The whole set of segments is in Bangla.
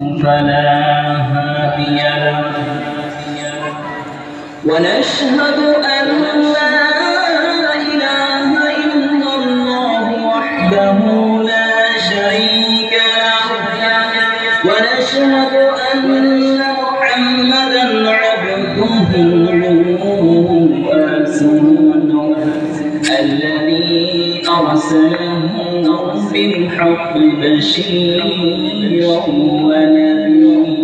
فلا هادي له ونشهد أن لا إله إلا الله وحده لا شريك له ونشهد أن محمدا عبده ورسوله الذي أرسله بالحق بشيرا ونذيرا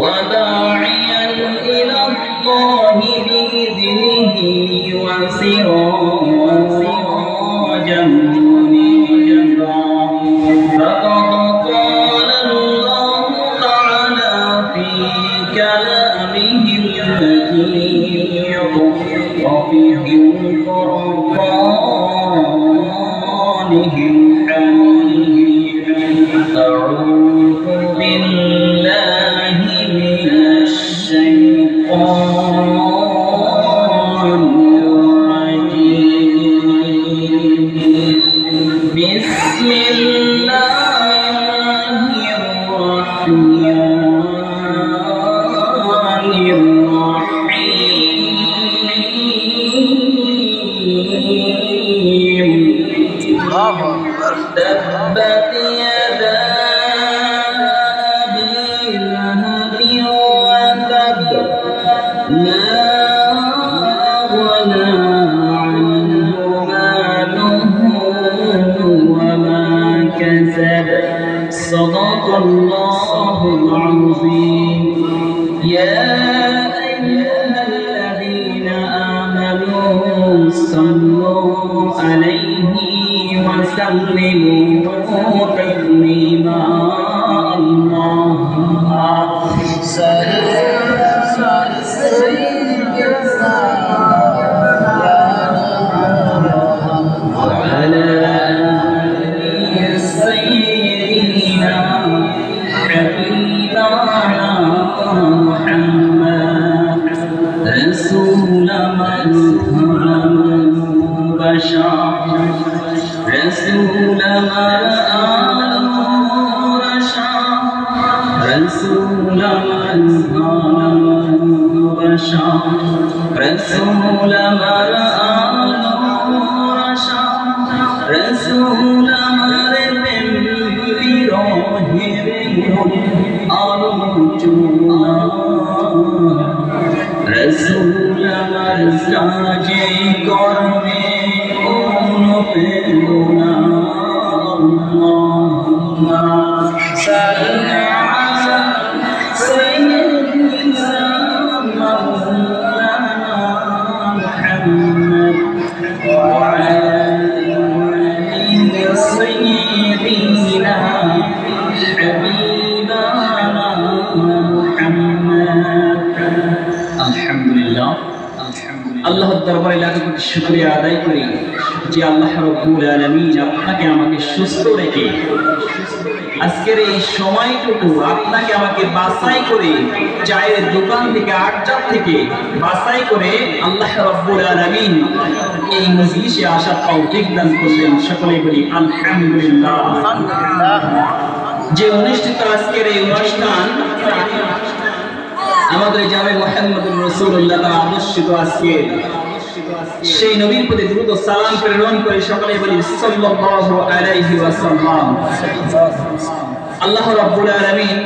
وداعيا إلى الله بإذنه وسراجا منيرا فقد قال الله تعالى في كلامه المجيد وفي قرآنه الحميد أعوذ بالله من الشيطان الرجيم بسم الله الرحمن تبت يدا أبي لهب وتب ما أغنى عنه ماله وما كسب صدق الله العظيم يا أيها الذين آمنوا صلوا عليه وسلموا تسليما اللهم صل على سيدنا وعلى آل سيدنا حبيبنا محمد رسول من بشر رسول مرآل رشا رسول مرآل رشا رسول مرآل رشا رسول مرآل آلوچنا رسول مرساجے کرنے پیرونا اللهم صل على سيدنا مولانا محمد وعلى آل سيدنا حبيبنا محمد الحمد لله আল্লাহর দরবারে লাখ কোটি শুকরিয়া আদায় করি যে আল্লাহ রাব্বুল আলামিন আপনাকে আমাকে সুস্থ রেখে আজকের এই সময়টুকু আপনাকে আমাকে বাছাই করে চায়ের দোকান থেকে আড্ডা থেকে বাছাই করে আল্লাহ রাব্বুল আলামিন এই মজলিসে আসার তৌফিক দান করলেন। সকলেই বলি আলহামদুলিল্লাহ। যে অনুষ্ঠিত আজকের এই অনুষ্ঠান আমাদের জামে মুহাম্মদুর রাসূলুল্লাহ তাআলা আদর্শিত আজকে সেই নবীর প্রতি দ্রুত সালাম প্রেরণ করে সকলে বলি সাল্লাল্লাহু আলাইহি ওয়াসাল্লাম। আল্লাহ রাব্বুল আলামিন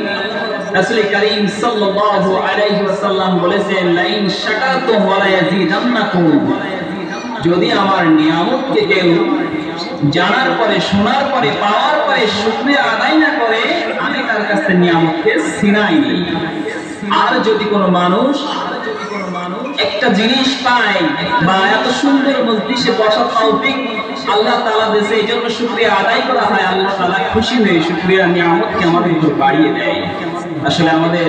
রাসূল করিম সাল্লাল্লাহু আলাইহি ওয়াসাল্লাম বলেছেন লাইন শাকারতুম ওয়া লা ইয়াজিদান্নাকুম, যদি আমার নিয়ামতকে কেউ জানার পরে শোনার পরে পাওয়ার পরে শুকরিয়া আদায় না করে আমি তার কাছে নিয়ামতকে ছিনাই নিই। আর যদি কোনো মানুষ একটা জিনিস পায় বা এত সুন্দর মজলিসে বসার তৌফিক আল্লাহ তাআলা দেশে এই জন্য শুকরিয়া আদায় করা হয়, আল্লাহ তাআলা খুশি হয়ে শুকরিয়া নিয়ামতকে আমাদের উপর বাড়িয়ে দেয়। আসলে আমাদের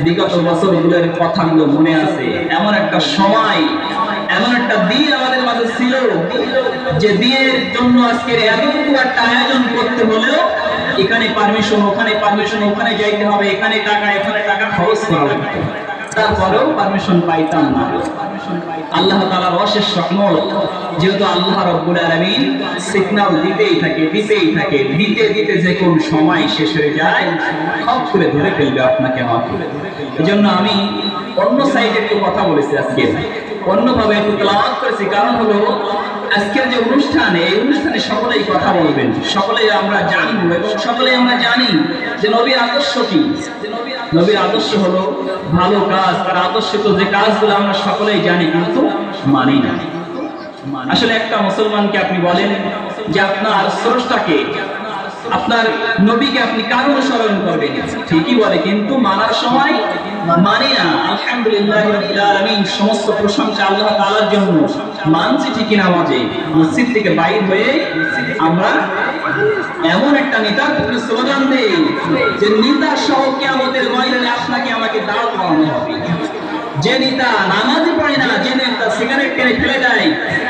বিগত বছরগুলোর কথাগুলো মনে আছে, এমন একটা সময় এমন একটা দিন আমাদের মাঝে ছিল যে দিনের জন্য আজকের এতটুকু একটা আয়োজন করতে হলেও এখানে পারমিশন ওখানে পারমিশন ওখানে যাইতে হবে, এখানে টাকা খরচ করা লাগবে। তারপরেও পারমিশন পাইতাম না। আল্লাহ তাআলার অশেষ রহমত, যেহেতু আল্লাহ রাব্বুল আলামিন সিগন্যাল দিতেই থাকে দিতে দিতে যে কোন সময় শেষ হয়ে যায়, খপ করে ধরে ফেলবে আপনাকে আমাকে। এজন্য আমি অন্য সাইডে একটু কথা বলেছি, আজকে অন্যভাবে একটু তেলাওয়াত করেছি। কারণ হলো আজকের যে অনুষ্ঠান, এই অনুষ্ঠানে সকলেই কথা বলবেন, সকলেই আমরা জানবো এবং সকলেই আমরা জানি যে নবীর আদর্শ কি। নবীর আদর্শ হলো ভালো কাজ। তার আদর্শিত যে কাজগুলো আমরা সকলেই জানি কিন্তু মানি না। আসলে একটা মুসলমানকে আপনি বলেন যে আপনার স্রষ্টাকে, আপনার নবীকে আপনি কার অনুসরণ করবেন, ঠিকই বলে, কিন্তু মানার সময় মানি না। আলহামদুলিল্লাহ রাব্বিল আলামিন, সমস্ত প্রশংসা আল্লাহ তাআলার জন্য। মানছি ঠিকই নামাজে, মসজিদ থেকে বাইর হয়ে আমরা এমন একটা নেতার প্রতি স্লোগান দেই যে নেতা সহ কিয়ামতের ময়দানে আপনাকে আমাকে দাঁড় করানো হবে। যে নেতা নামাজই পড়ে না, যে নেতা সিগারেট কিনে ফেলে দেয়,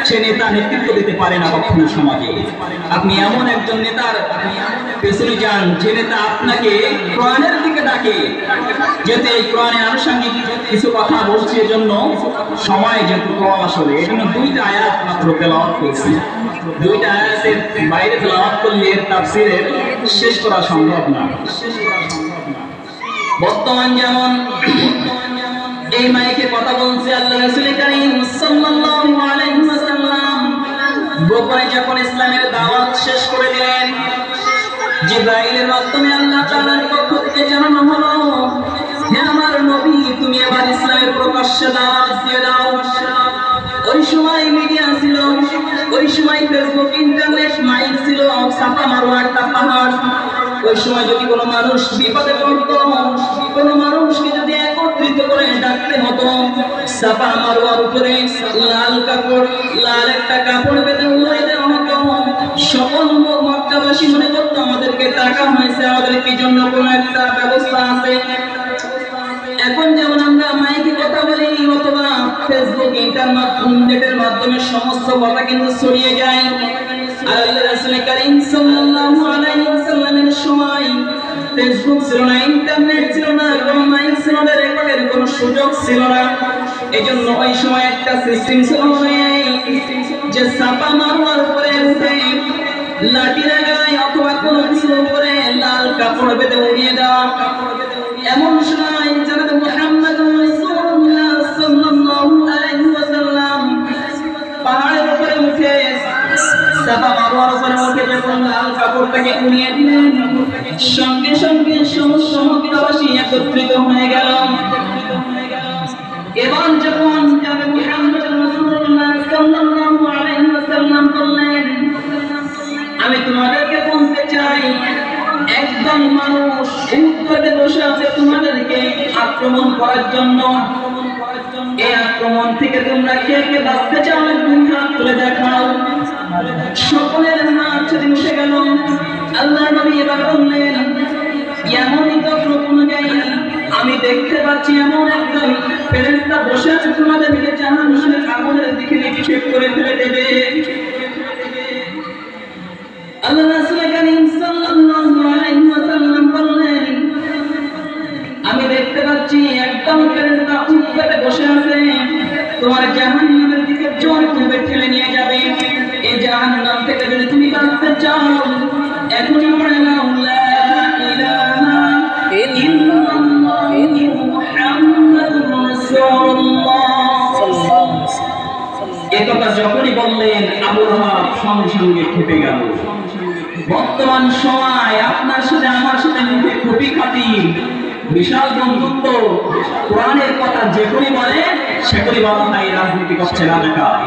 সে নেতা নেতৃত্ব দিতে পারে না কখনো সমাজে। আপনি এমন একজন নেতার পেছনে যান যে নেতা আপনাকে কোরআনের দিকে ডাকে। যেহেতু এই কোরআনের আনুষঙ্গিক কিছু কথা বলছি, এজন্য সময় যেহেতু কম, আসলে এজন্য দুইটা আয়াত মাত্র তেলাওয়াত করেছি। দুইটা আয়াতের বাইরে তেলাওয়াত করলে এর তাফসীরের শেষ করা সম্ভব না। বর্তমান যেমন এই মাইকে কথা বলছে আল্লাহ রাসূল কারীম সাল্লাল্লাহু আলাইহি ওয়াসাল্লাম গোপনে যখন ইসলামের দাওয়াত শেষ করে দিলেন, জিবরাইলের মাধ্যমে আল্লাহ তাআলার পক্ষ থেকে জানানো হলো, হে আমার নবী, তুমি এবার ইসলামের প্রকাশ্যে দাওয়াত দিয়ে দাও। ওই সময় মিডিয়া ছিল, ওই সময় ফেসবুক, ইন্টারনেট, মাইক ছিল, ছাপা মারোয়া একটা পাহাড়। ওই সময় যদি কোনো মানুষ বিপদে পড়তো, কোনো মানুষকে যদি একত্রিত করে ডাকতে হতো, ছাপা মারোয়ার উপরে লাল কাপড়, লাল একটা কাপড় বেঁধে উড়িয়ে দেওয়া হতো। সকল মক্কাবাসী মনে করতো আমাদেরকে ডাকা হয়েছে, আমাদের কি জন্য কোনো একটা ব্যবস্থা আছে। এখন যেমন আমরা মাইকে কথা বলি অথবা ফেসবুক, ইন্টারনেটের মাধ্যমে সমস্ত কথা কিন্তু ছড়িয়ে যায়। আর আল্লাহ রাসূল কারীম সাল্লাল্লাহু আলাইহি ওয়াসাল্লামের সময় ফেসবুক ছিল না, ইন্টারনেট ছিল না, কোনো মাইক ছিল না, রেকর্ডের কোনো সুযোগ ছিল না। এজন্য ওই সময় একটা সিস্টেম ছিল যে ছাপা মারোয়ার উপরে উঠে লাঠি লাগায় অথবা কোনো কিছুর উপরে লাল কাপড় বেঁধে উড়িয়ে দেওয়া। এমন সময় জনাব মুহাম্মদুর রাসূলুল্লাহ সাল্লাল্লাহু আলাইহি ওয়াসাল্লাম পাহাড়ের উপরে উঠে ছাপা মারোয়ার উপরে উঠে যখন লাল কাপড়টাকে উড়িয়ে দিলেন, সঙ্গে সঙ্গে সমস্ত মক্কাবাসী একত্রিত হয়ে গেল। এবং যখন জনাব মুহাম্মদুর রাসূলুল্লাহ সাল্লাল্লাহু আলাইহি ওয়াসাল্লাম বললেন, আমি তোমাদেরকে বলতে চাই, একদল মানুষ উত্তরে বসে আছে তোমাদেরকে আক্রমণ করার জন্য। এই আক্রমণ থেকে তোমরা কে কে বাঁচতে চাও, তুমি হাত তুলে দেখাও। সকলের হাত সেদিন উঠে গেল। আল্লাহ নবী এবার বললেন, এমনই তখন অনুযায়ী আমি দেখতে পাচ্ছি এমন একজন ফেরেশতা বসে আছে, তোমাদেরকে জাহান্নামের আগুনের দিকে নিক্ষেপ করে ফেলে দেবে। আল্লাহ রাসূল কারীম সাল্লাল্লাহু আলাইহি ওয়াসাল্লাম বললেন, আমি দেখতে পাচ্ছি একদম ফেরেশতা উঠে বসে আছে, তোমার জাহান্নামের দিকে জোর করে ঠেলে নিয়ে যাবে। এই জাহান্নাম থেকে যদি তুমি বাঁচতে চাও, এখনই পড়ে নাও লা ইলাহা ইল্লাল্লাহু মুহাম্মাদুর রাসূলুল্লাহ সাল্লাল্লাহু আলাইহি ওয়াসাল্লাম। এই কথা যখনই বললেন, আবু লাহাব সঙ্গে সঙ্গে খেপে গেল। বর্তমান সময় আপনার সাথে আমার সাথে মুখে খুবই খাতির, বিশাল বন্ধুত্ব। কোরআনের কথা যেগুলি বলে সেগুলি বলা হয় রাজনীতি করছে রাজাকার।